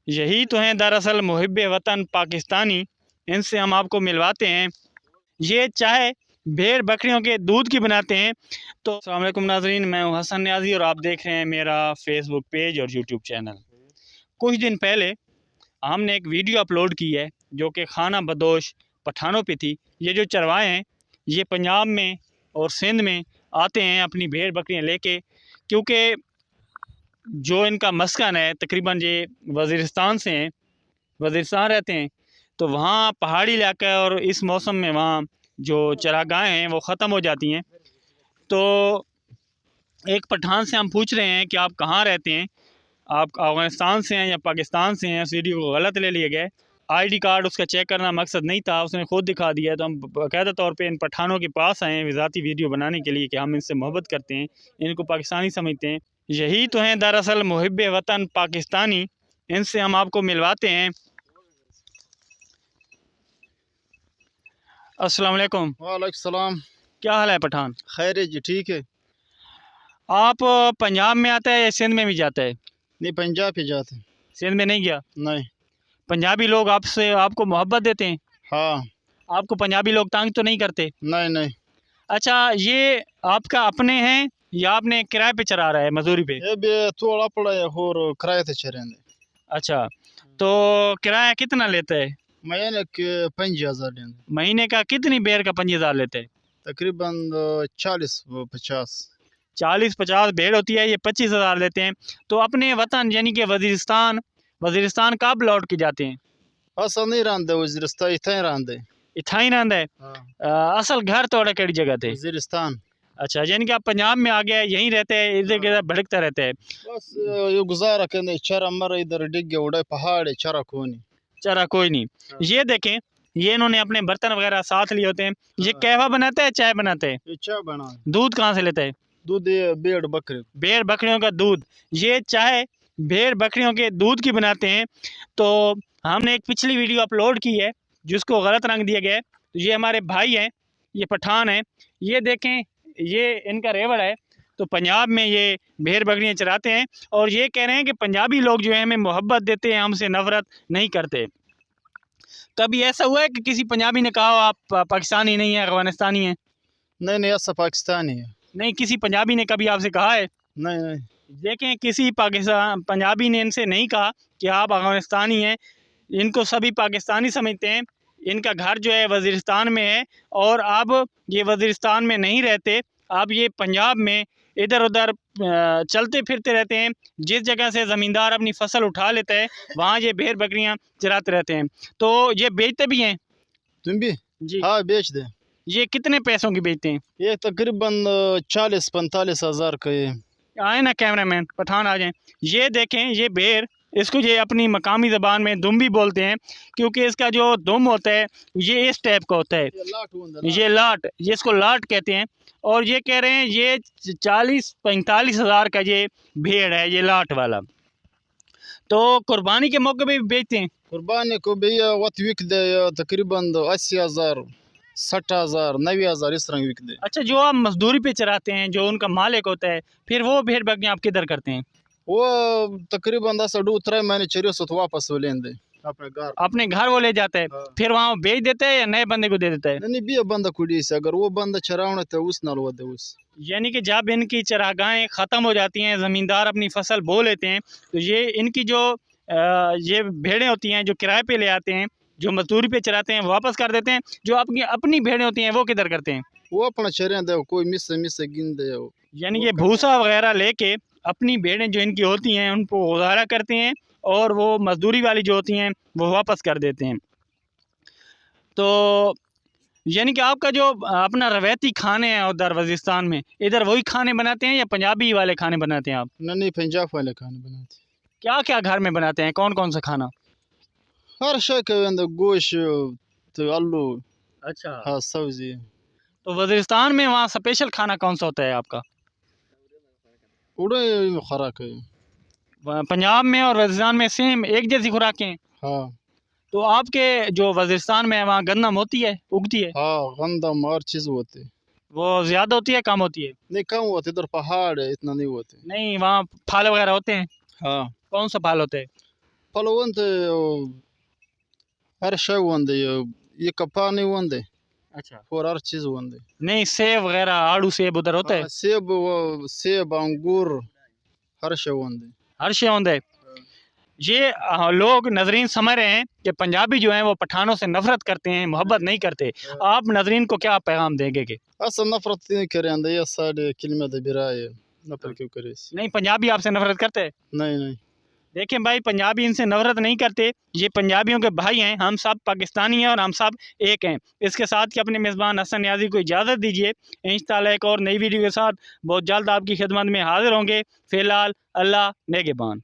यही तो हैं दरअसल मुहिब्बे वतन पाकिस्तानी, इनसे हम आपको मिलवाते हैं। ये चाय भेड़ बकरियों के दूध की बनाते हैं। तो अस्सलाम वालेकुम नाज़रीन, मैं हूं हसन न्याज़ी और आप देख रहे हैं मेरा फेसबुक पेज और यूट्यूब चैनल। कुछ दिन पहले हमने एक वीडियो अपलोड की है जो कि खाना बदोश पठानों पे थी। ये जो चरवाहे हैं ये पंजाब में और सिंध में आते हैं अपनी भेड़ बकरियां लेके, क्योंकि जो इनका मस्कन है तकरीबन ये वज़ीरिस्तान से हैं, वज़ीरिस्तान रहते हैं। तो वहाँ पहाड़ी इलाका है और इस मौसम में वहाँ जो चरागाहें हैं वो ख़त्म हो जाती हैं। तो एक पठान से हम पूछ रहे हैं कि आप कहाँ रहते हैं, आप अफ़गानिस्तान से हैं या पाकिस्तान से हैं। उस वीडियो को गलत ले लिए गए। आईडी कार्ड उसका चेक करना मकसद नहीं था, उसने खुद दिखा दिया। तो हम बाकायदा तौर पे इन पठानों के पास आए हैं ज़ाती वीडियो बनाने के लिए कि हम इनसे मोहब्बत करते हैं, इनको पाकिस्तानी समझते हैं। यही तो हैं दरअसल मुहिब्बे वतन पाकिस्तानी, इनसे हम आपको मिलवाते हैं। अस्सलाम वालेकुम। वालेकुम सलाम। क्या हाल है पठान? खैर है जी, ठीक है। आप पंजाब में आता है या सिंध में भी जाता है? नहीं, पंजाब ही जाते। सिंध में नहीं गया? नहीं। पंजाबी लोग आपसे आपको मोहब्बत देते हैं? हाँ। आपको पंजाबी लोग तंग तो नहीं करते? नहीं नहीं। अच्छा, ये आपका अपने हैं या आपने किराए पे चरा रहा है, मजदूरी पे? ये भी थोड़ा पड़ा है और किराए से चरेंगे। अच्छा, तो किराया कितना लेता है? महीने के 5,000 लेंगे। महीने का कितनी बेर का 5,000 लेते हैं? तकरीबन 40-50। 40-50 भेड़ होती है, ये 25,000 लेते हैं। तो अपने वतन यानी कि वजीरिस्तान, वजीरिस्तान कब लौट के जाते हैं? असल नहीं रंदे वजीरिस्तान, इतना ही रंदे। इतना ही रहता है? हाँ। असल घर थोड़ा केड़ी जगह थे? वजीरिस्तान। अच्छा, यानी कि आप पंजाब में आ गए, यहीं रहते हैं, इधर हाँ। किधर भटकता रहता है? बस ये गुजारा करने, चरा मरा इधर डिग गया, उड़ा पहाड़ है, चरा कोनी। चरा कोई नहीं। हाँ। ये देखें, ये इन्होंने अपने बर्तन वगैरह साथ लिए होते हैं। ये हाँ। कहवा बनाता है, चाय बनाते हैं? ये चाय बना। दूध कहाँ से लेता है? दूध ये भेड़ बकरे। भेड़ बकरियों का दूध। ये चाय भेड़ बकरियों के दूध की बनाते हैं। तो हमने एक पिछली वीडियो अपलोड की है जिसको गलत रंग दिया गया है। तो ये हमारे भाई हैं, ये पठान हैं। ये देखें, ये इनका रेवड़ है। तो पंजाब में ये भेड़ बकरियां चराते हैं और ये कह रहे हैं कि पंजाबी लोग जो है हमें मोहब्बत देते हैं, हमसे नफरत नहीं करते। कभी ऐसा हुआ है कि किसी पंजाबी ने कहा हो आप पाकिस्तानी नहीं है, अफगानिस्तानी हैं? नहीं नहीं, ऐसा पाकिस्तानी है। नहीं, किसी पंजाबी ने कभी आपसे कहा है? नहीं नहीं। देखें, किसी पाकिस्तान पंजाबी ने इनसे नहीं कहा कि आप अफगानिस्तानी हैं। इनको सभी पाकिस्तानी समझते हैं। इनका घर जो है वज़ीरिस्तान में है और अब ये वज़ीरिस्तान में नहीं रहते। अब ये पंजाब में इधर उधर चलते फिरते रहते हैं। जिस जगह से ज़मींदार अपनी फसल उठा लेता है वहाँ ये भेड़ बकरियाँ चराते रहते हैं। तो ये बेचते भी हैं? तुम भी? जी। हाँ, बेच दे। ये कितने पैसों की बेचते हैं? ये तकरीबन 40-45 हज़ार का है। आए ना कैमरामैन, पठान आ जाएं। ये देखें, ये भेड़, इसको ये अपनी मकामी ज़बान में दुम भी बोलते हैं, क्योंकि इसका जो दुम होता है ये इस टाइप का होता है। ये लाट, ये इसको लाट कहते हैं। और ये कह रहे हैं ये 40-45 हज़ार का ये भेड़ है, ये लाट वाला। तो कुर्बानी के मौके पे भी बेचते हैं? कुर्बानी को भी वत विक दे तकरीबन 80,000, 60,000, 90,000 इस तरह विक दे। अच्छा, जो आप मजदूरी पे चराते हैं, जो उनका मालिक होता है, फिर वो भेड़ बकरियाँ आप किधर करते हैं? वो तकरीबन 2-3 महीने चरियो सो तो वापस वो लेंदे अपने घर। अपने घर वो ले जाता है? हाँ। फिर वहाँ बेच देता है या नए बंदे को दे देता है? नहीं भी बंदा कुड़ी से अगर वो बंदा चरावने तो उस नाल वदे उस। यानी कि जब इनकी चरागाहें ख़त्म हो जाती हैं, ज़मींदार अपनी फसल बो लेते हैं, तो ये इनकी जो ये भेड़ें होती हैं जो किराए पे ले आते हैं, जो मजदूरी पे चराते हैं, वापस कर देते हैं। जो अपनी अपनी भेड़ें होती हैं वो किधर करते हैं? वो अपना चरे दे, कोई मिस गिन दे। यानी कि भूसा वगैरह लेके अपनी भेड़ें जो इनकी होती हैं उनको गुजारा करते हैं और वो मजदूरी वाली जो होती हैं वो वापस कर देते हैं। तो यानी कि आपका जो अपना रवायती खाने हैं उधर वज़ीरिस्तान में, इधर वही खाने बनाते हैं या पंजाबी वाले खाने बनाते हैं आप? नहीं, पंजाब वाले खाने बनाते। क्या क्या घर में बनाते हैं, कौन कौन सा खाना? हर शय के अंदर गोश्त तो आलू। अच्छा। हाँ, सब्जी। तो वज़ीरिस्तान में वहाँ स्पेशल खाना कौन सा होता है आपका? उड़े खुराक है। पंजाब में और वज़ीरिस्तान में सेम एक जैसी खुराकें हैं? हाँ तो आपके जो वज़ीरिस्तान में है वहाँ गंदम होती है, उगती है? हाँ, गंदम हर चीज़ होती है। वो ज़्यादा होती है, कम होती है? नहीं, कम होते, इधर पहाड़ है, इतना नहीं होते। नहीं, वहाँ फल वगैरह होते हैं? हाँ। कौन सा फल होता है? فلوند ہر شے ہوندے یہ کپانی ہوندے اچھا اور ہر چیز ہوندے نہیں سیب وغیرہ آڑو سیب ادھر ہوتا ہے سیب انگور ہر شے ہوندے ہر شے ہوندے یہ لوگ ناظرین سمجھ رہے ہیں کہ پنجابی جو ہیں وہ پٹھانوں سے نفرت کرتے ہیں محبت نہیں کرتے آپ ناظرین کو کیا پیغام دیں گے کہ اصل نفرت نہیں کریں یہ سارے کلمہ دے برائے نفرت کیوں کرے نہیں پنجابی آپ سے نفرت کرتے ہیں نہیں دیکھیں بھائی پنجابی ان سے نفرت نہیں کرتے یہ پنجابیوں کے بھائی ہیں ہم سب پاکستانی ہیں اور ہم سب ایک ہیں اس کے ساتھ کہ اپنے میزبان حسن نیازی کو اجازت دیجیے انشاءاللہ ایک اور نئی ویڈیو کے ساتھ بہت جلد آپ کی خدمت میں حاضر ہوں گے فی الحال اللہ نگہبان